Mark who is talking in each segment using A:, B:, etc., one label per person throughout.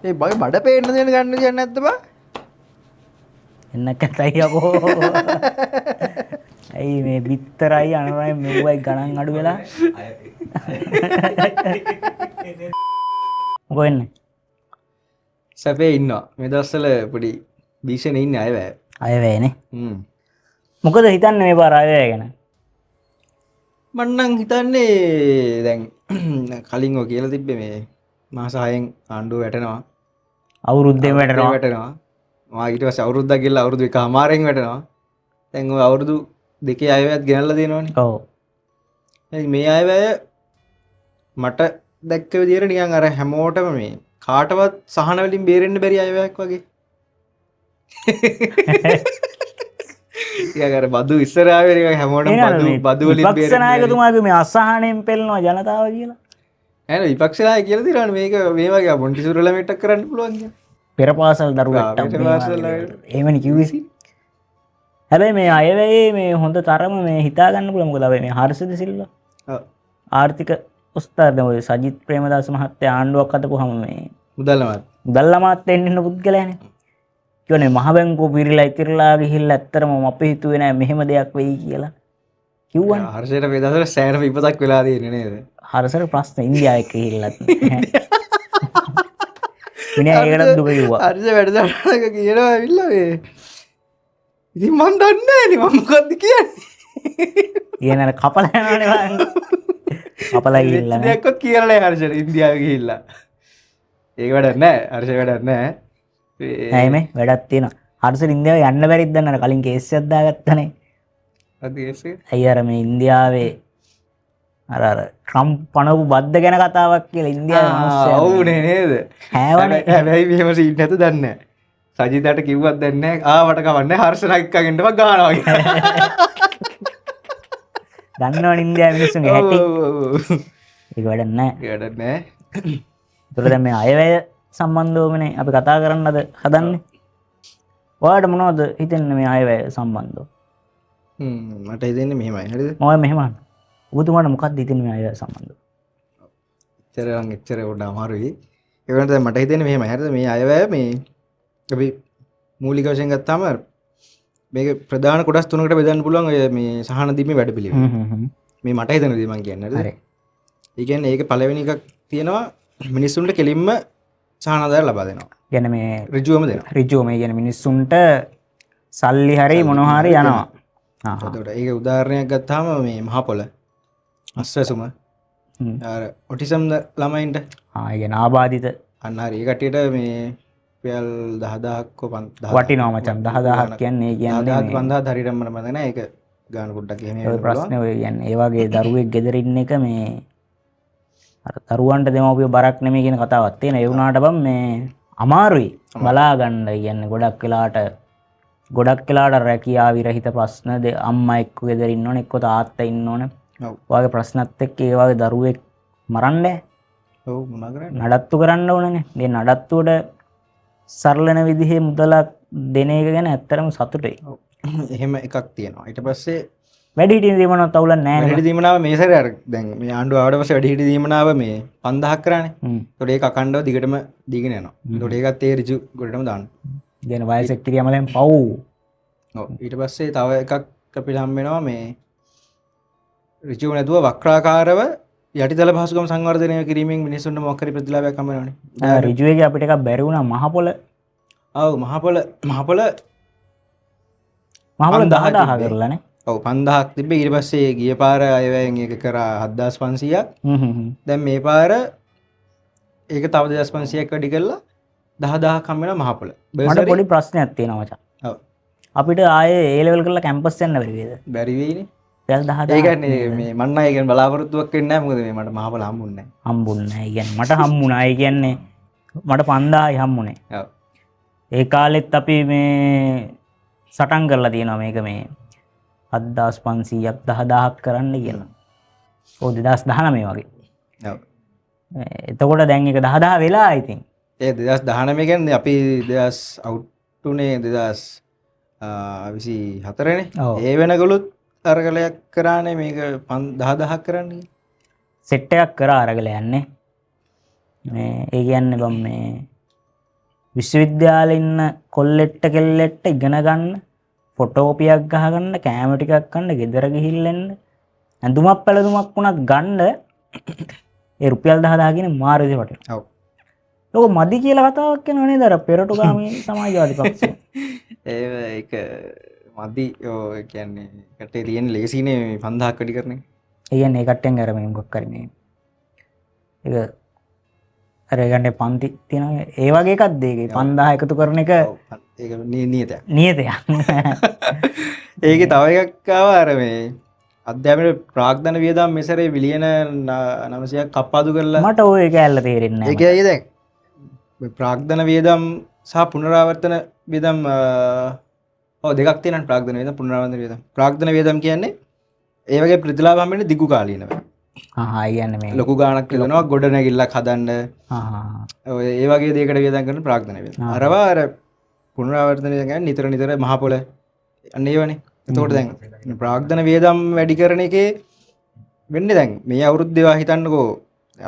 A: ඒ බයි බඩ පේන්න දෙන්න ගන්න දෙයක් නැද්ද බා?
B: එන්න කතයි යකෝ. ඇයි මේ බිත්තරයි අනරයි මෙව්වයි ගණන් අඩු වෙලා? මොකෝ වෙන්නේ?
A: සැපේ ඉන්නවා. මේ දවස්වල පොඩි භීෂණ ඉන්නේ අයවැය.
B: අයවැයනේ. මොකද හිතන්නේ මේ පාර අයවැය ගැන?
A: මම නම් හිතන්නේ දැන් කලින් ඔය කියලා තිබ්බේ මේ මාස 6න් ආණ්ඩුව වැටෙනවා.
B: අවුරුද්දෙම වැටෙනවා.
A: මා ඊට පස්සේ අවුරුද්දක් ගිහලා අවුරුදු 1මාරෙන් වැටෙනවා. දැන් ඔය අවුරුදු 2 අයවැයත් ගෙනල්ලා දෙනවනේ.
B: ඔව්.
A: මේ අයවැය මට දැක්ක විදිහට නිකන් අර හැමෝටම මේ කාටවත් සහන වලින් බේරෙන්න බැරි අයවැයක් වගේ. ටිකක් අර බදු ඉස්සර ආවේ නිකන් හැමෝටම බදු වලින් බේරෙන්න.
B: විපක්ෂ නායකතුමාගේ මේ අසහනෙන් පෙළනවා ජනතාව කියලා.
A: නෑ විපක්ෂ නායක කියලා දිනවනේ මේක මේ වගේ මොන්ටිසෝරි ළමයිටක් කරන්න පුළුවන් කියලා.
B: පෙර පාසල් දරුවෙක්ට එහෙමනේ කිව්වේ. හැබැයි මේ අයවැයේ මේ හොඳ තරම මේ හිතා ගන්න පුළුවන්. මොකද අපි මේ හර්ෂද සිල්වා.
A: ඔව්.
B: ආර්ථික උස්තාද ඔය සජිත් ප්‍රේමදාස මහත්තයා ආණ්ඩුවක් හදපුවාම මේ මුදල් අමාත්‍ය වෙන්න පුද්ගලයානේ. කියන්නේ මහ බැංකුව පිරීලා ඉතිරලා ගිහිල්ලා ඇත්තටම අපි හිතුවේ නෑ මෙහෙම දෙයක් වෙයි කියලා. කිව්වනේ.
A: හර්ෂයට මේ දවස්වල සෑහෙන විපතක් වෙලා තියෙන්නේ නේද?
B: හර්ෂට ප්‍රශ්න ඉන්දියාව එක්ක ගිහිල්ලත් නෑ. මිනිහා ඒකටත් දුක කිව්වා.
A: හර්ෂ වැඩසටහනක කියනවා ඇවිල්ලා මේ ඉතින් මන් දන්නේ නෑනේ මම මොකද්ද කියන්නේ.
B: කියන අර කපලා යනවනේ බලන්න. කපලා ගිහිල්ලා නෑ.
A: දෙයක්වත් කියලා නෑ හර්ෂට ඉන්දියාවේ ගිහිල්ලා. ඒක වැඩක් නෑ. හර්ෂ වැඩක් නෑ.
B: නෑ මේ වැඩක් තියෙනවා. හර්ෂට ඉන්දියාව යන්න බැරිද දැන් අර කලින් කේස් එකක් දාගත්තනේ.
A: අද කේස් එක?
B: අය අර මේ ඉන්දියාවේ අර ට්‍රම්ප් පනවපු බද්ද ගැන කතාවක් කියලා ඉන්දියාවේ මිනිස්සු.
A: ඔව්නේ නේද? හැබැයි මෙහෙම සීන් නැත දන්නේ නෑ. සජිතට කිව්වත් දන්නේ නෑ. ආවට කවන්නේ හර්ෂණ එක්කගෙනම ගහනවා කියලා.
B: දන්නවනේ ඉන්දියාවේ මිනිස්සුන්ගේ හැටි. ඒක වැඩක් නෑ.
A: ඒක වැඩක් නෑ.
B: ඒතර දැන් මේ අයවැය සම්බන්ධවමනේ අපි කතා කරන්නද හදන්නේ. ඔයාලට මොනවද හිතෙන්නේ මේ අයවැය සම්බන්ධව?
A: මට හිතෙන්නේ මෙහෙමයි හරිද?
B: මම මෙහෙම අහන්න. ඔබතුමාට මොකක්ද හිතෙන්නේ මේ අයවැය සම්බන්ධව?
A: එච්චර උඩ අමාරුයි. ඒ වුණාට දැන් මට හිතෙන්නේ මෙහෙමයි හරිද? මේ අයවැය මේ අපි මූලික වශයෙන් ගත්තාම මේක ප්‍රධාන කොටස් තුනකට බෙදන්න පුළුවන් ඔය මේ සහන දීමේ වැඩපිළිවෙල. මේ මට හිතෙන දේ මම කියන්නේ හරිද? ඒ කියන්නේ ඒක පළවෙනි එකක් තියෙනවා මිනිස්සුන්ට කෙලින්ම සහනාධාර ලබා දෙනවා.
B: කියන්නේ මේ
A: ඍජුවම දෙනවා.
B: ඍජුවම කියන්නේ මිනිස්සුන්ට සල්ලි හරි මොනවා හරි යනවා.
A: එතකොට ඒක උදාහරණයක් ගත්තාම මේ මහ පොළ අස්වැසුම අර ඔටිසම් ළමයින්ට
B: ඒ කියන්නේ ආබාධිත
A: අන්න හරි ඒ කට්ටියට මේ රුපියල් 10000ක් 5000ක්
B: වටිනවා මචං 10000ක් කියන්නේ
A: 5000 හරියටම මම මතක නැහැ ඒක ගාන පොඩ්ඩක් එහෙම
B: ඔය ප්‍රශ්නේ ඔය කියන්නේ ඒ වගේ දරුවෙක් ගෙදර ඉන්න එක මේ අර දරුවන්ට දෙමව්පියෝ බරක් නෙමෙයි කියන කතාවක් තියෙනවා. ඒ වුණාට බම් මේ අමාරුයි බලා ගන්න. කියන්නේ ගොඩක් වෙලාට රැකියාව විරහිත ප්‍රශ්න අම්මා එක්ක ගෙදර ඉන්න ඕනේ, එක්ක තාත්තා ඉන්න ඕනේ. ඔයගේ ප්‍රශ්නත් එක්ක ඒ වගේ දරුවෙක් මරන්නේ.
A: ඔව් මොනවා කරන්නේ?
B: නඩත්තු කරන්න ඕනනේ. මේ නඩත්තුවට සරලන විදිහේ මුදලක් දෙන එක ගැන ඇත්තටම සතුටුයි.
A: එහෙම එකක් තියෙනවා. ඊට පස්සේ
B: වැඩිහිටි දීමනාව තවුලක් නැහැ නේ.
A: වැඩිහිටි දීමනාව මේ සැරේ අර දැන් මේ ආණ්ඩුව ආවට පස්සේ වැඩිහිටි දීමනාව මේ 5000ක් කරානේ. ඒතකොට ඒක අකණ්ඩව දිගටම දීගෙන යනවා. ඒතකොට ඒකත් ඒ ඍජු ගොඩටම දාන්න.
B: කියන වයස එක්කිරියමලෙන් පව්.
A: ඔව් ඊට පස්සේ තව එකක් අපිට හම් වෙනවා මේ ඍජුව නැතුව වක්‍රාකාරව යටිතල පහසුකම් සංවර්ධනය කිරීමෙන් මිනිස්සුන්ට මොකක් හරි ප්‍රතිලාභයක් හම් වෙනවනේ.
B: ඍජුවේගේ අපිට එකක් බැරි වුණා මහ පොළ.
A: ඔව් මහ පොළ
B: 10000 කරලානේ.
A: ඔව් 5000ක් තිබ්බේ. ඊට පස්සේ ගිය පාර අයවැයෙන් ඒක කරා 7500ක්. දැන් මේ පාර ඒක තව 2500ක් වැඩි කරලා 10000ක් හම් වෙනවා මහ පොළ.
B: මට පොඩි ප්‍රශ්නයක් තියෙනවා මචං.
A: ඔව්
B: අපිට ආයේ A level කරලා කැම්පස් යන්න බැරි වේද?
A: බැරි වෙයිනේ.
B: රුපියල් 10000.
A: ඒ කියන්නේ මේ මන්න අය කියන්නේ බලාපොරොත්තුවක් වෙන්නේ නැහැ. මොකද මේ මට මහ පොළ හම්බුන්නේ නැහැ.
B: හම්බුන්නේ නැහැ. ඒ කියන්නේ මට හම්බුණා. ඒ කියන්නේ මට 5000යි හම්බුනේ.
A: ඔව්.
B: ඒ කාලෙත් අපි මේ සටන් කරලා තියෙනවා මේක මේ 7500ක් 10000ක් කරන්න කියලා. ඔව් 2019 වගේ.
A: ඔව්.
B: එතකොට දැන් ඒක 10000 වෙලා ඉතින්.
A: ඒ 2019 කියන්නේ අපි 2000 අවුට් උනේ 2024 නේ. ඒ වෙනකලුත් අරගලයක් කරානේ මේක 10000ක් කරන්නේ.
B: සෙට් එකක් කරා අරගල යන්නේ. මේ ඒ කියන්නේ බම් මේ විශ්වවිද්‍යාලේ ඉන්න කොල්ලෙට්ට කෙල්ලෙට්ට ඉගෙන ගන්න ෆොටෝපියක් ගහගන්න කෑම ටිකක් කන්න ගෙදර ගිහිල්ලා එන්න ඇඳුමක් පැළඳුමක් වුණත් ගන්න ඒ රුපියල් 10000 කියන මාර විදිහට වටිනවා.
A: ඔව්.
B: ඒක මදි කියලා කතාවක් කියනවා නේද අර පෙරටුගාමී සමාජවාදී පක්ෂය.
A: ඒක මදි ඔය කියන්නේ කටේ තියෙන ලේසිනේ 5000ක් වැඩි කරන එක.
B: ඒ කියන්නේ ඒ කට්ටියන් අර මේ මොකක් කරන්නේ. ඒක අර ගන්නේ පන්ති තියෙනවා ඒ වගේ එකක්ද ඒකේ 5000 එකතු කරන එක
A: ඒක නියතයක්.
B: නියතයක්.
A: ඒකේ තව එකක් ආවා අර මේ අධ්‍යාපන ප්‍රාග්ධන වියදම් මෙසරේ බිලියන 900ක් කප්පාදු කරලා
B: මට ඔය කෑල්ල තේරෙන්නේ නැහැ.
A: ඒකයි දැන් ප්‍රාග්ධන වියදම් සහ පුනරාවර්තන වියදම් දෙකක් තියෙනවා. ප්‍රාග්ධන වියදම් පුනරාවර්තන වියදම්. ප්‍රාග්ධන වියදම් කියන්නේ ඒ වගේ ප්‍රතිලාභ හම්බෙන්නේ දිගු කාලීනව.
B: කියන්නේ මේ
A: ලොකු ගාණක් යොදනවා ගොඩනැගිල්ලක් හදන්න. ඔය ඒ වගේ දෙයකට වියදම් කරන ප්‍රාග්ධන වියදම්. අරවා අර පුනරාවර්තන වියදම් කියන්නේ නිතර නිතර මහ පොළ අන්න ඒවනේ. එතකොට දැන් ප්‍රාග්ධන වියදම් වැඩි කරන එකේ වෙන්නේ දැන් මේ අවුරුද්දේ වා හිතන්නකෝ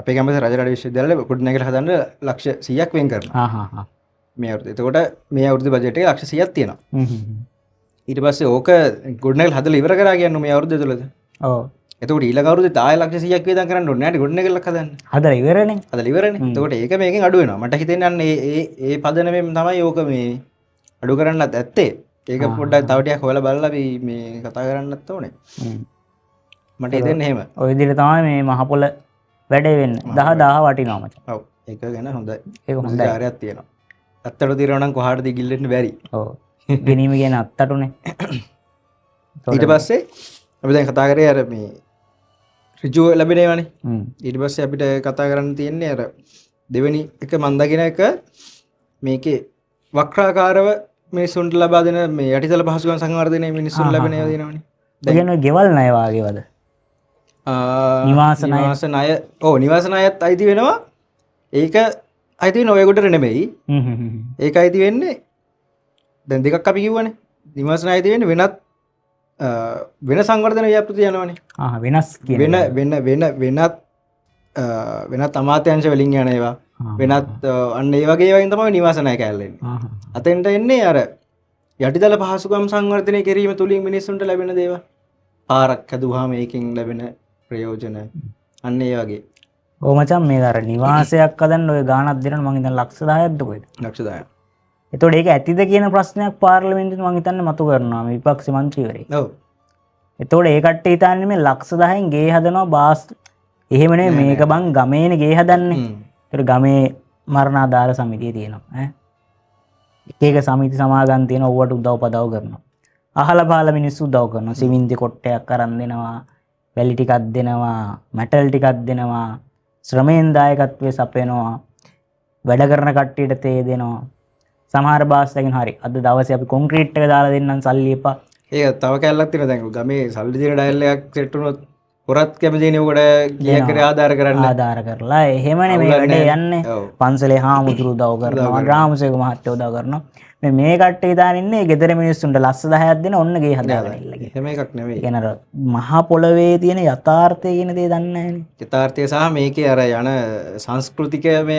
A: අපේ කැම්පස් රජරට විශ්වවිද්‍යාලේ ගොඩනැගිල්ල හදන්න ලක්ෂ 100ක් වෙන් කරනවා. මේ අවුරුද්දේ. එතකොට මේ අවුරුද්දේ බජට් එක ලක්ෂ 100ක් තියෙනවා. ඊට පස්සේ ඕක ගොඩනැගිල්ල හදලා ඉවර කරා කියන්නේ මේ අවුරුද්දේ තුලද?
B: ඔව්.
A: එතකොට ඊළඟ අවුරුද්දේ තාය ලක්ෂ 100ක් වියදම් කරන්න ඕනේ නැහැ ගොඩනැගිල්ලක් හදන්න.
B: හදලා ඉවරනේ.
A: හදලා ඉවරනේ. එතකොට ඒක මේකෙන් අඩු වෙනවා. මට හිතෙන්නේ ඒ පදනමෙන් තමයි ඕක මේ අඩු කරන්නත් ඇත්තේ. ඒක පොඩ්ඩක් තව ටිකක් හොයලා බලලා අපි මේ කතා කරන්නත් ඕනේ. මට හිතෙන්නේ එහෙම.
B: ඔය විදිහට තමයි මේ මහ පොළ වැඩේ වෙන්නේ. 10 වටිනවා මචං.
A: ඔව්. ඒක ගැන හොඳයි.
B: ඒක හොඳයි.
A: කාර්යයක් තියෙනවා. අත්තට තිරනවා නම් කොහාටද ගිල්ලෙන්න බැරි.
B: ඔව්. ගෙනීම කියන අත්තටුනේ.
A: ඊට පස්සේ අපි දැන් කතා කරේ අර මේ ඍජුව ලැබෙනේවනේ. ඊට පස්සේ අපිට කතා කරන්න තියෙන්නේ අර දෙවෙනි එක මන් දකින එක මේකේ වක්‍රාකාරව මිනිස්සුන්ට ලබා දෙන මේ යටිතල පහසුකම් සංවර්ධනයේ මිනිස්සුන්ට ලැබෙන ඒවා දෙනවනේ.
B: ඒ කියන්නේ ගෙවල් ණය වාගේවද? නිවාස
A: ණය. ඔව් නිවාස ණයත් අයිති වෙනවා. ඒක අයිති වෙන ඔයගොල්ලන්ට නෙමෙයි. ඒක අයිති වෙන්නේ දැන් දෙකක් අපි කිව්වනේ. නිවාස ණය අයිති වෙන්නේ වෙනත් වෙන සංවර්ධන ව්‍යාපෘති යනවනේ.
B: වෙනස් කියන්නේ
A: වෙනත් අමාත්‍යාංශ වලින් යන ඒවා. වෙනත් අන්න ඒ වගේ වයින් තමයි නිවාස ණය කැලේ එන්නේ. අතෙන්ට එන්නේ අර යටිතල පහසුකම් සංවර්ධනය කිරීම තුලින් මිනිස්සුන්ට ලැබෙන දේවල්. පාරක් හැදුවාම ඒකෙන් ලැබෙන ප්‍රයෝජන අන්න ඒ වගේ.
B: ඔව් මචං මේ අර නිවාසයක් හදන්න ඔය ගාණක් දෙනවා මං හිතන්නේ ලක්ෂ 10ක්ද කොහෙද?
A: ලක්ෂ 10ක්.
B: එතකොට ඒක ඇතිද කියන ප්‍රශ්නයක් පාර්ලිමේන්තුවේ මං හිතන්නේ මතු කරනවා මේ විපක්ෂ මන්ත්‍රීවරයෙක්.
A: ඔව්.
B: එතකොට ඒ කට්ටිය හිතන්නේ මේ ලක්ෂ 10න් ගේ හදනවා බාස් එහෙම නෙමෙයි මේක බං ගමේනේ ගේ හදන්නේ. ඒතර ගමේ මරණාධාර සමිතිය තියෙනවා ඈ. එක එක සමිති සමාගම් තියෙන ඕවට උදව් පදව් කරනවා. අහල පහල මිනිස්සු උදව් කරනවා. සිමෙන්ති කොට්ටයක් අරන් දෙනවා. වැලි ටිකක් දෙනවා. මැටල් ටිකක් දෙනවා. ශ්‍රමයෙන් දායකත්වයේ සපයනවා. වැඩ කරන කට්ටියට තේ දෙනවා. සමහර බාස්ලකින් හරි අද දවසේ අපි කොන්ක්‍රීට් එක දාලා දෙන්නම් සල්ලි එපා.
A: ඒක තව කැලලක් තියෙනවා දැන් ගමේ සල්ලි දින ඩයල් එකක් සෙට් වුණොත් පොරත් කැමතිනේ උකට කීයක් කරේ ආධාර කරන්න.
B: ආධාර කරලා එහෙමනේ මේ වැඩේ යන්නේ. පන්සලේ හාමුදුරු උදව් කරනවා. ග්‍රාමසේවක මහත්තයෝ උදව් කරනවා. මේ කට්ටිය දාන ඉන්නේ ගෙදර මිනිස්සුන්ට ලස්ස 10ක් දෙන ඔන්න ගේ හදාගෙන ඉල්ලගෙන.
A: එහෙම එකක් නෙවෙයි.
B: කියන අර මහා පොළවේ තියෙන යථාර්ථය කියන දේ දන්නේ නැහැනේ.
A: යථාර්ථය සහ මේකේ අර යන සංස්කෘතිකමය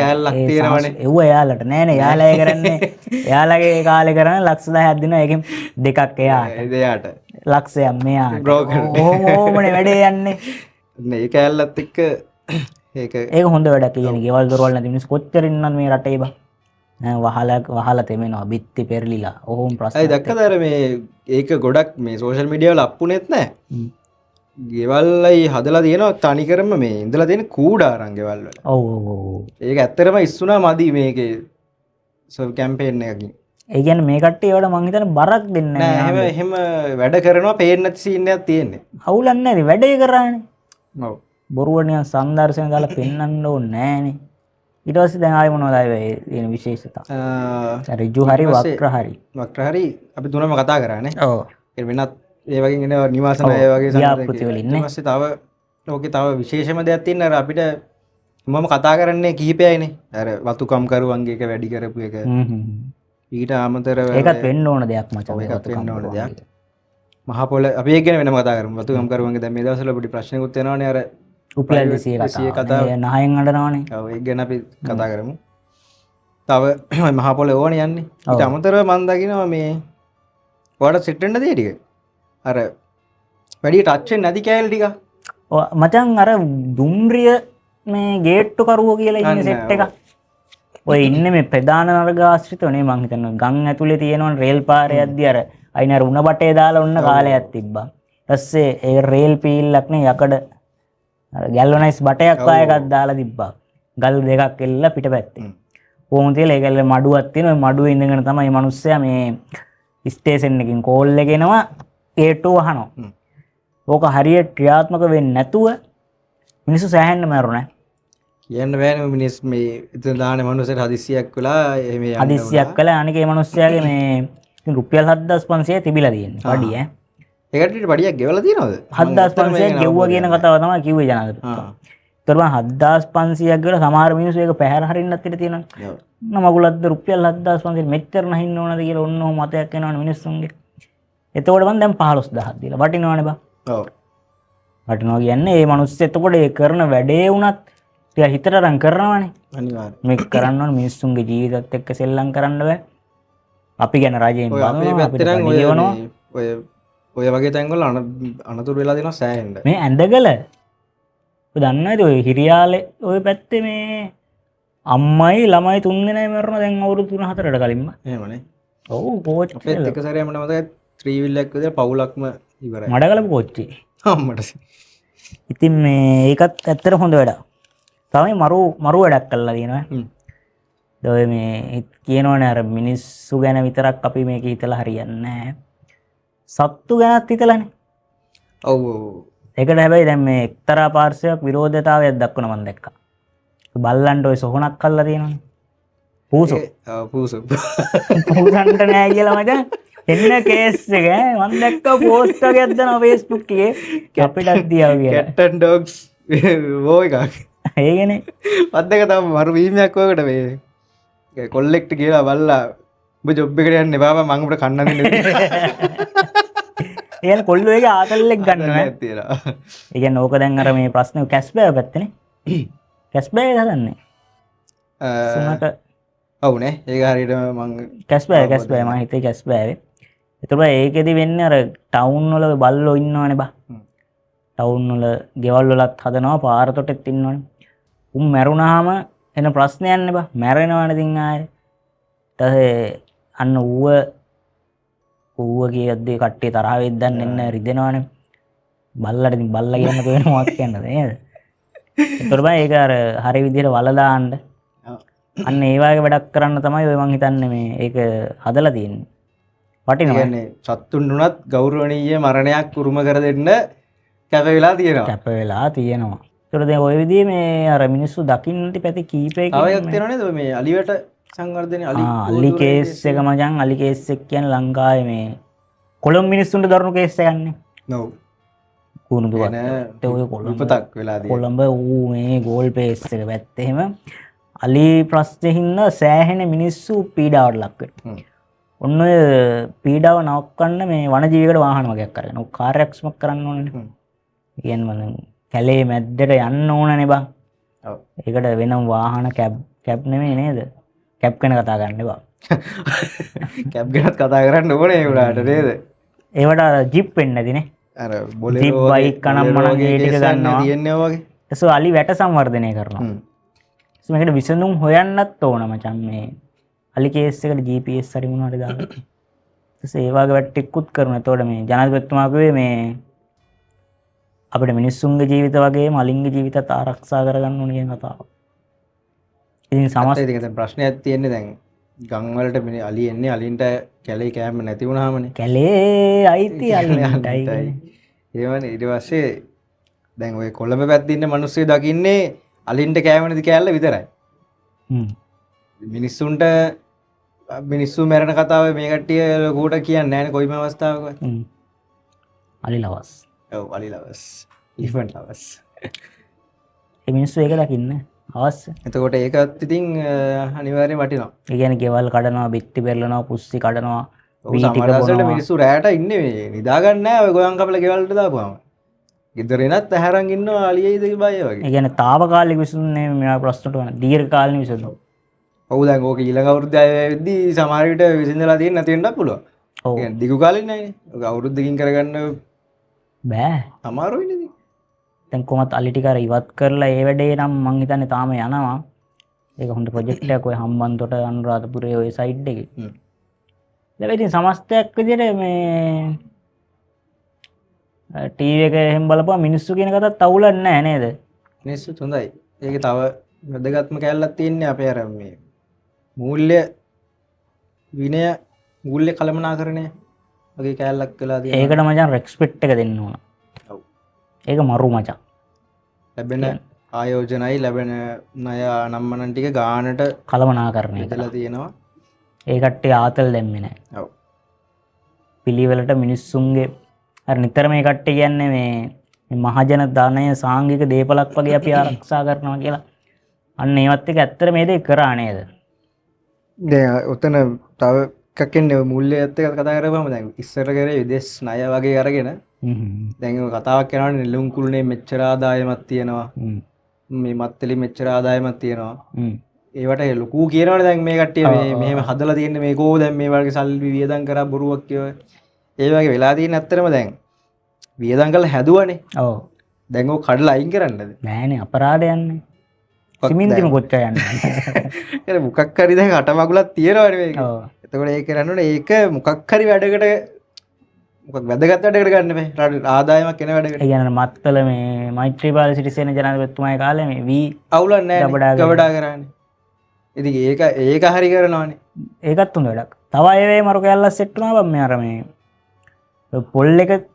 A: කැලලක් තියෙනවනේ.
B: ඒව එයාලට නෑනේ. එයාලා ඒ කරන්නේ එයාලගේ කාලේ කරන ලක්ෂ 10ක් දෙනවා. ඒකෙන් දෙකක් එයාට. ලක්ෂයක් මෙයාට. ඕමනේ වැඩේ යන්නේ.
A: මේ කැලලත් එක්ක
B: ඒක හොඳ වැඩක් කියන්නේ. ගෙවල් දොරවල් නැති මිනිස්සු කොච්චර ඉන්නවද මේ රටේ බා. වහලා තෙමෙනවා බිත්ති පෙරලිලා ඔහොම ප්‍රශ්න.
A: අය දැක්කද අර මේ ඒක ගොඩක් මේ සෝෂල් මීඩියා වල අප්පුනේත් නැහැ. ගෙවල්ලයි හදලා තියෙනවා තනිකරම මේ ඉඳලා තියෙන කූඩාරම් ගෙවල් වල.
B: ඔව් ඔව්.
A: ඒක ඇත්තටම ඉස්සුනා මදි මේකේ කැම්පේන් එකකින්.
B: ඒ කියන්නේ මේ කට්ටිය වල මං හිතන්නේ බරක් දෙන්නේ
A: නැහැ. එහෙම වැඩ කරනවා පේන්නේ නැති සීන් එකක් තියෙන්නේ.
B: අවුලක් නැහැ වැඩේ කරානේ.
A: ඔව්.
B: බොරුව නිකන් සංදර්ශන දාලා පෙන්වන්න ඕනේ නැහනේ. ඊට පස්සේ දැන් ආයෙ මොනවද ආයෙ තියෙන විශේෂතා? ඍජු හරි වක්‍ර හරි.
A: වක්‍ර හරි අපි තුනම කතා කරානේ.
B: ඔව්.
A: ඒ වෙනත් ඒ වගේ එන නිවාස ණය වගේ
B: ව්‍යාපෘති වලින් නේ.
A: ඊට පස්සේ තව ඕකේ තව විශේෂම දෙයක් තියෙන අර අපිට මම කතා කරන්නේ කිහිපයයිනේ. අර වතුකම් කරුවන්ගේ එක වැඩි කරපු එක. ඊට අමතරව
B: ඒකත් වෙන්න ඕන දෙයක් මචං.
A: ඒකත් වෙන්න ඕන දෙයක්. මහ පොළ අපි ඒක ගැන වෙනම කතා කරමු. වතුකම් කරුවන්ගේ දැන් මේ දවස්වල පොඩි ප්‍රශ්නකුත් එනවනේ අර
B: රුපියල් 200 කතාව. නහයෙන් අඬනවනේ.
A: ඔව් ඒක ගැන අපි කතා කරමු. තව මහපොල ඕන යන්නේ ඊට අමතරව මන් දකිනවා මේ ඔයාලට සෙට් වෙන්න දේ ටික අර වැඩි ටච් වෙන්නේ නැති කෑල්ල ටික
B: මචං අර දුම්රිය මේ ගේට්ටු කරුවෝ කියලා ඉන්න සෙට් එක ඔය ඉන්න මේ ප්‍රධාන නර්ග ආශ්‍රිතවනේ මං හිතන්නේ ගම් ඇතුලේ තියෙනවනේ රේල් පාරේ යද්දි අර අයින අර උණ බටේ දාලා ඔන්න කාලයක් තිබ්බා ඊපස්සේ ඒ රේල් පීල්ලක් නේ යකඩ අර ගැල්වනයිස් බටයක් ආය එකක් දාලා තිබ්බා ගල් දෙකක් එල්ලලා පිටපැත්තේ කොහොමද කියලා ඒකල්ල මඩුවක් තියෙනවා ඒ මඩුවේ ඉඳගෙන තමයි මේ මිනිස්සයා මේ ස්ටේෂන් එකකින් කෝල් එක එනවා ගේට්ටුව වහනවා ඕක හරියට ක්‍රියාත්මක වෙන්නේ නැතුව මිනිස්සු සෑහෙන්න මැරුණා
A: කියන්න බෑනේ මිනිස් මේ ඉතින් දාන්නේ මිනිස්සුන්ට හදිස්සියක් වෙලා එහෙම යන්න
B: හදිස්සියක් කළා අනික මේ මිනිස්සයාගේ මේ ඉතින් රුපියල් 7500 තිබිලා තියෙන්නේ පඩිය
A: ඒකට ඊට පඩියක් ගෙවලා තියෙනවද
B: 7500 ගෙවුවා කියන කතාව තමයි කිව්වේ ජනාධිපතිතුමා. ඒතර මම 7500ක් ගෙවලා සමහර මිනිස්සු ඒක පැහැර හරින්නත් ඉඩ තියෙනවා. මගුලක්ද රුපියල් 7500 මෙච්චර නැහින්න ඕනද කියලා ඔන්න ඔහොම මතයක් එනවනේ මිනිස්සුන්ගේ. එතකොට මම දැන් 15000ක් දීලා වටිනවනේ බා.
A: ඔව්.
B: වටිනවා කියන්නේ මේ මිනිස්සු එතකොට ඒ කරන වැඩේ වුණත් ටික හිතට අරන් කරනවානේ.
A: අනිවාර්යයෙන්.
B: මේක කරන්න ඕනේ මිනිස්සුන්ගේ ජීවිතත් එක්ක සෙල්ලම් කරන්න බෑ. අපි ගැන රජයෙන් බලනවා අපිට පණිවනවා.
A: ඔය වගේ තැන්වල අනතුරු වෙලා දෙනවා සෑහෙන්න.
B: මේ ඇඳගල ඔය දන්නවද ඔය හිරියාලේ ඔය පැත්තේ මේ අම්මයි ළමයි තුන් දෙනායි මරනවා දැන් අවුරුදු 3-4කට කලින්ම.
A: එහෙමනේ.
B: ඔව් කෝච්චි.
A: අපිත් එක සැරේ මට මතකයි ත්‍රිවිල් එකක් විතර පවුලක්ම ඉවරයි.
B: මඩගලපු කෝච්චි.
A: අම්මට.
B: ඉතින් මේ ඒකත් ඇත්තට හොඳ වැඩක්. තමයි මරු වැඩක් කළා තියෙනවා. ඔය මේ කියනවනේ අර මිනිස්සු ගැන විතරක් අපි මේක හිතලා හරියන්නේ නැහැ. සත්තු ගැනත් හිතලානේ.
A: ඔව්.
B: ඒකට හැබැයි දැන් මේ එක්තරා පාර්ශවයක් විරෝධතාවයක් දක්වන මම දැක්කා. බල්ලන්ට ඔය සොහනක් කල්ලා තියෙනවනේ. පූසෝ.
A: පූසෝ.
B: පූසන්ට නෑ කියලා මචං. එන්න කේස් එක මම දැක්කා පෝස්ට් එකක් දානවා Facebook එකේ. අපිටත් දියා කියලා.
A: cat and dogs වෝ එකක්.
B: ඒකනේ.
A: අද්දක තමයි මරු වීමයක් ඔයකට මේ කොල්ලෙක්ට කියලා බල්ලා ඔබ ජොබ් එකට යන්න එපා මම උඹට කන්න දෙන්න.
B: ඒකනේ කොල්ලෝ ආතල්ලෙක් ගන්නවා
A: තියලා.
B: ඒ කියන්නේ ඕක දැන් අර මේ ප්‍රශ්නේ කැෂ් බෑව පැත්තනේ. කැෂ් බෑව හදන්නේ. සුනට
A: ඔව්නේ ඒක හරියට මම
B: කැෂ් බෑ මම හිතේ කැෂ් බෑවේ. එතකොට ඒකෙදි වෙන්නේ අර ටවුන් වල බල්ලෝ ඉන්නවනේ බා. ටවුන් වල ගෙවල් වලත් හදනවා පාර තොටෙත් ඉන්නවනේ. උන් මැරුණාම එන ප්‍රශ්නයක් නේ බා. මැරෙනවනේ ඉතින් ආයේ. ඊට අන්න ඌව කියද්දී කට්ටිය තරහ වෙද්දන් එන්න රිදෙනවනේ. බල්ලට ඉතින් බල්ලා කියන්න වෙන මොකක් කියන්නද නේද? ඒතර බෑ ඒක අර හරි විදිහට වල දාන්න. අන්න ඒ වගේ වැඩක් කරන්න තමයි ඔය මං හිතන්නේ මේ ඒක හදලා තියෙන්නේ. වටිනවා.
A: කියන්නේ සත්තුන් උනත් ගෞරවණීය මරණයක් උරුම කර දෙන්න කැප වෙලා තියෙනවා.
B: කැප වෙලා තියෙනවා. ඒතර දැන් ඔය විදිහේ මේ අර මිනිස්සු දකින්නටි පැති කීපයකින්
A: තව එකක් තියෙනවා නේද මේ අලිවට සංවර්ධනයේ
B: අලි කේස් එක මචං අලි කේස් එක කියන්නේ ලංකාවේ මේ කොළඹ මිනිස්සුන්ට දරුණු කේස් එකක් නේ.
A: නෝ.
B: කුණුදුවත්. ඒ ඔය කොළඹ
A: විපතක් වෙලා තියෙනවා.
B: කොළඹ ඌ මේ ගෝල් පේස් එක පැත්තේ එහෙම අලි ප්‍රශ්නේ හින්දා සෑහෙන මිනිස්සු පීඩාවට ලක් වෙනවා. ඔන්න ඔය පීඩාව නවත්තන්න මේ වනජීවිකට වාහන වගේක් අරගෙන ඔය කාර්යක්ෂමක් කරන්න ඕනේ. කියන්නේ මම කැලේ මැද්දට යන්න ඕනනේ බං.
A: ඔව්.
B: ඒකට වෙනම වාහන කැබ් නෙමෙයි නේද? කැබ් ගැන කතා කරන්න එපා.
A: කැබ් ගැනත් කතා කරන්න ඕනේ ඒ උඩට නේද?
B: ඒවට ජිප් වෙන්නේ නැතිනේ.
A: අර
B: ජිප්
A: බොලෙරෝ
B: බයික් කනම්මනම් ඒ ටික ගන්නවා.
A: තියන්නේ වගේ.
B: ඒක අලි වැට සංවර්ධනය කරනවා. මේකට විසඳුම් හොයන්නත් ඕන මචං මේ අලි කේස් එකට GPS හරි මොනවද දාලා. ඒ වගේ වැඩ ටිකකුත් කරනවා. එතකොට මේ ජනාධිපතිතුමා කිව්වේ මේ අපිට මිනිස්සුන්ගේ ජීවිත වගේම අලින්ගේ ජීවිතත් ආරක්ෂා කරගන්න ඕන කියන කතාව. ඉතින් සමස්ත
A: ඉතින් දැන් ප්‍රශ්නයක් තියෙන්නේ දැන් ගම් වලට මේ අලි එන්නේ අලින්ට කැලේ කෑම නැති වුණාමනේ.
B: කැලේ අයිති අලින්ටයි.
A: ඒවනේ ඊට පස්සේ දැන් ඔය කොළඹ පැත්තේ ඉන්න මිනිස්සු දකින්නේ අලින්ට කෑම නැති කෑල්ල විතරයි. මිනිස්සුන්ට මිනිස්සු මැරෙන කතාව මේ කට්ටිය ලොකුට කියන්නේ නැහැ කොයිම අවස්ථාවකවත්.
B: අලි ලවස්.
A: ඔව් අලි ලවස්. ඉලිෆන්ට් ලවස්.
B: ඒ මිනිස්සු ඒක දකින්න අවශ්‍ය.
A: එතකොට ඒකත් ඉතින් අනිවාර්යෙන් වටිනවා.
B: ඒ කියන්නේ ගෙවල් කඩනවා, බිත්ති පෙරලනවා, පුස්සි කඩනවා,
A: සමහරවිට මිනිස්සු රැට ඉන්නේ මේ නිදාගන්නේ නැහැ ඔය ගොයන් කපලා ගෙවල්ට දාපුවාම. ගෙදර එනත් ඇහැරන් ඉන්නවා අලියයිද බය වගේ.
B: ඒ කියන්නේ తాවකාලික විසඳුම් නෙමෙයි මේ ප්‍රශ්නට වන දීර්ඝ කාලින විසඳුම්.
A: ඔව් දැන් ඕක ඊළඟ අවුරුද්දේදී සමහර විට විසඳලා තියෙන්නේ නැති වෙන්නත් පුළුවන්.
B: ඔව්.
A: ඒ දිගු කාලෙන්නේ නැහැනේ. ඔක අවුරුද්දකින් කරගන්න
B: බෑ.
A: අමාරුයිනේ ඉතින්.
B: දැන් කොහොමත් අලි ටික අර ඉවත් කරලා ඒ වැඩේ නම් මං හිතන්නේ තාම යනවා. ඒක හොඳ ප්‍රොජෙක්ට් එකක් ඔය හම්බන්තොට අනුරාධපුරයේ ඔය සයිඩ් එකේ. දැන් ඉතින් සමස්තයක් විදිහට මේ ටීවී එක එහෙම බලපුවා මිනිස්සු කියන කතාවත් අවුලක් නැහැ නේද?
A: මිනිස්සුත් හොඳයි. ඒකේ තව වැදගත්ම කැලලක් තියෙන්නේ අපේ අර මේ මූල්‍ය විනය මූල්‍ය කළමනාකරණය වගේ කැලලක් වෙලා තියෙනවා.
B: ඒකට මචං රෙස්පෙක්ට් එක දෙන්න ඕන.
A: ඔව්.
B: ඒක මරු මචං.
A: ලැබෙන ආයෝජනයි ලැබෙන ණය නම්මනන් ටික ගානට
B: කළමනාකරණය
A: කරලා තියෙනවා.
B: ඒ කට්ටිය ආතල් දැම්මේ නැහැ.
A: ඔව්.
B: පිළිවෙලට මිනිස්සුන්ගේ අර නිතර මේ කට්ටිය කියන්නේ මේ මහජන ධනය සාංගික දේපලක් වගේ අපි ආරක්ෂා කරනවා කියලා. අන්න ඒවත් එක ඇත්තට මේ දේ කරා නේද?
A: දැන් ඔතන තව එකක් එන්නේ මූල්‍යයත් එක්ක කතා කරපුවම දැන් ඉස්සර කරේ විදේශ ණය වගේ අරගෙන දැන් ඔය කතාවක් යනවනේ නෙළුම් කුළුනේ මෙච්චර ආදායමක් තියෙනවා. මේ මත්තලි මෙච්චර ආදායමක් තියෙනවා. ඒවට ලොකු කියනවනේ දැන් මේ කට්ටිය මේ මෙහෙම හදලා තියෙන්නේ මේකෝ දැන් මේ වගේ සල්ලි වියදම් කරා බොරුවක් කියව. ඒ වගේ වෙලා තියෙන ඇත්තටම දැන් වියදම් කරලා හැදුවනේ.
B: ඔව්.
A: දැන් ඔය කඩලා අයින් කරන්නද?
B: නෑනේ අපරාධ යන්නේ. සිමින්තිම කොච්චර යන්නේ.
A: ඒක මොකක් හරි දැන් අට මගුලක් තියෙනවනේ මේක.
B: ඔව්.
A: එතකොට ඒක කරන්නෝනේ ඒක මොකක් හරි වැඩකට මොකක් වැදගත් වැඩකට ගන්න බෑ. රට ආදායමක් එන වැඩකට.
B: ඒ කියන්නේ මත්තල මේ මෛත්‍රීපාල සිරිසේන ජනාධිපතිතුමාගේ කාලේ මේ වී
A: අවුලක් නැහැ ගබඩා කරන්නේ. ඉතින් ඒක හරි කරනවානේ.
B: ඒකත් හොඳ වැඩක්. තව අයවේ මරු කැල්ලක් සෙට් වුණා බම් මේ අර මේ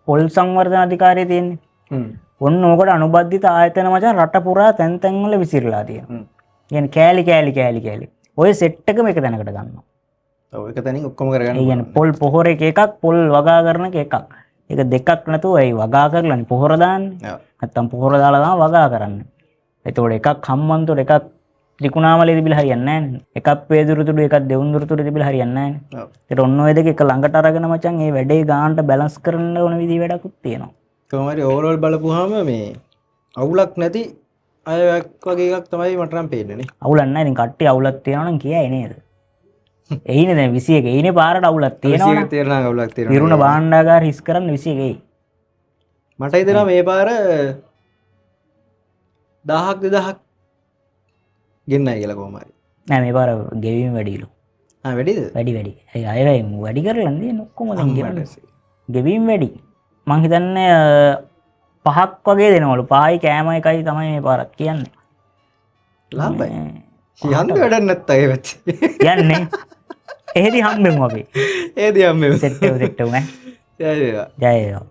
B: පොල් සංවර්ධන අධිකාරිය තියෙන්නේ. ඔන්න ඕකට අනුබද්ධිත ආයතන මචං රට පුරා තැන් තැන් වල විසිරලා තියෙනවා. කියන්නේ කෑලි. ඔය සෙට් එකම එක තැනකට ගන්නවා.
A: ඔව් එක තැනින් ඔක්කොම කරගන්න.
B: ඒ කියන්නේ පොල් පොහොර එකක් පොල් වගා කරන එකක්. ඒක දෙකක් නැතුව ඒ වගා කරලානේ පොහොර දාන්නේ. නැත්තම් පොහොර දාලා තමයි වගා කරන්නේ. එතකොට එකක් හම්බන්තොට එකක් ත්‍රිකුණාමලේ තිබිලා හරියන්නේ නැහැ. එකක් වේදුරුතුඩු එකක් දෙවුන්දුරුතුඩු තිබිලා හරියන්නේ නැහැ. ඒකට ඔන්න ඔය දෙක එක ළඟට අරගෙන මචං මේ වැඩේ ගානට බැලන්ස් කරන්න ඕන විදිහ වැඩකුත් තියෙනවා.
A: කොහොම හරි ඕවර්ऑල් බලපුවාම මේ අවුලක් නැති අයයක් වගේ එකක් තමයි මට නම් පේන්නේ නේ.
B: අවුලක් නැහැ. ඉතින් කට්ටිය අවුලක් තියෙනවා නම් කියයි නේද? එයිනේ දැන් 21 එයිනේ පාරට අවුලක් තියෙනවා.
A: 21 තේරෙනවා අවුලක් තියෙනවා.
B: විරුණ භාණ්ඩාගාර හිස් කරන්න 21 එයි.
A: මට හිතෙනවා මේ පාර 1000ක් 2000ක් ගෙන්නයි කියලා කොහොම හරි.
B: නෑ මේ පාර ගෙවීම වැඩිලු.
A: වැඩිද?
B: වැඩි. ඒ අයවැය වැඩි කරලා නේද ඔක්කොම දැන් ගෙවන්නේ. ගෙවීම වැඩි. මං හිතන්නේ 5ක් වගේ දෙනවලු. 5යි කෑම එකයි තමයි මේ පාරක් කියන්නේ.
A: ලාභයි. යන්න වැඩක් නැත්තා ඒ පැත්තේ.
B: යන්නේ. එහෙදි හම්බෙමු අපි.
A: එහෙදි හම්බෙමු.
B: සෙට් එක නෑ.
A: ජය වේවා.
B: ජය වේවා.